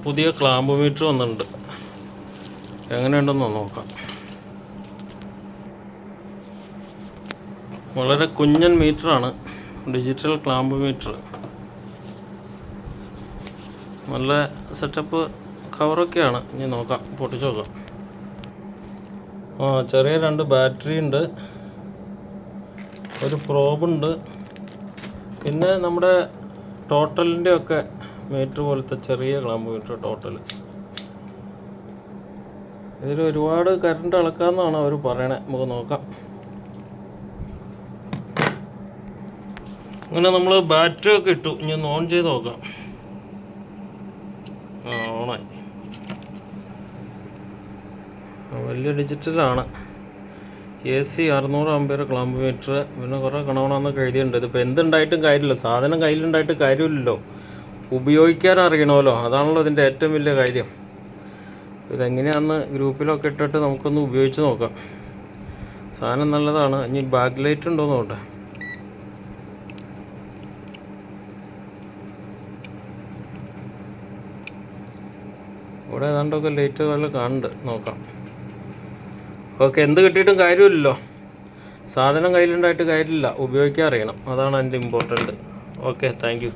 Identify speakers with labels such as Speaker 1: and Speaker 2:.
Speaker 1: പുതിയ clamp metre വന്നിട്ടുണ്ട്. എങ്ങനെയുണ്ടെന്ന് നോക്കാം. വളരെ കുഞ്ഞൻ മീറ്ററാണ്, ഡിജിറ്റൽ ക്ലാമ്പ് മീറ്റർ. നല്ല സെറ്റപ്പ് കവറൊക്കെയാണ്. ഇനി നോക്കാം, പൊട്ടിച്ച് നോക്കാം. ചെറിയ 2 ബാറ്ററി ഉണ്ട്, ഒരു പ്രോബുണ്ട്, പിന്നെ നമ്മുടെ ടോട്ടലിൻ്റെ ഒക്കെ മീറ്റർ പോലത്തെ ചെറിയ ക്ലാമ്പ് മീറ്റർ ടോട്ടൽ. ഇതിൽ ഒരുപാട് കറണ്ട് അളക്കാമെന്നാണ് അവർ പറയണേ. നമുക്ക് നോക്കാം. അങ്ങനെ നമ്മൾ ബാറ്ററി ഒക്കെ ഇട്ടു. ഇനി ഒന്ന് ഓൺ ചെയ്ത് നോക്കാം. ഓണായി. വലിയ ഡിജിറ്റലാണ്. AC 600 ampere clamp metre. പിന്നെ കുറേ കണവണമെന്നൊക്കെ എഴുതിയിട്ടുണ്ട്. ഇതിപ്പോൾ എന്തുണ്ടായിട്ടും കാര്യമില്ല, സാധനം കയ്യിലുണ്ടായിട്ട് കാര്യമില്ലല്ലോ, ഉപയോഗിക്കാൻ അറിയണമല്ലോ. അതാണല്ലോ ഇതിൻ്റെ ഏറ്റവും വലിയ കാര്യം. ഇതെങ്ങനെയാണെന്ന് ഗ്രൂപ്പിലൊക്കെ ഇട്ടിട്ട് നമുക്കൊന്ന് ഉപയോഗിച്ച് നോക്കാം. സാധനം നല്ലതാണ്. ഇനി ബാക്ക് ലൈറ്റ് ഉണ്ടോ നോക്കട്ടെ. ഇവിടെ ഏതാണ്ടൊക്കെ ലൈറ്റ് പോലെ കാണുന്നുണ്ട്, നോക്കാം. ഓക്കെ, എന്ത് കിട്ടിയിട്ടും കാര്യമില്ലല്ലോ, സാധനം കയ്യിലുണ്ടായിട്ട് കാര്യമില്ല, ഉപയോഗിക്കാൻ അറിയണം. അതാണ് അതിൻ്റെ ഇമ്പോർട്ടൻറ്റ്. Okay, thank you.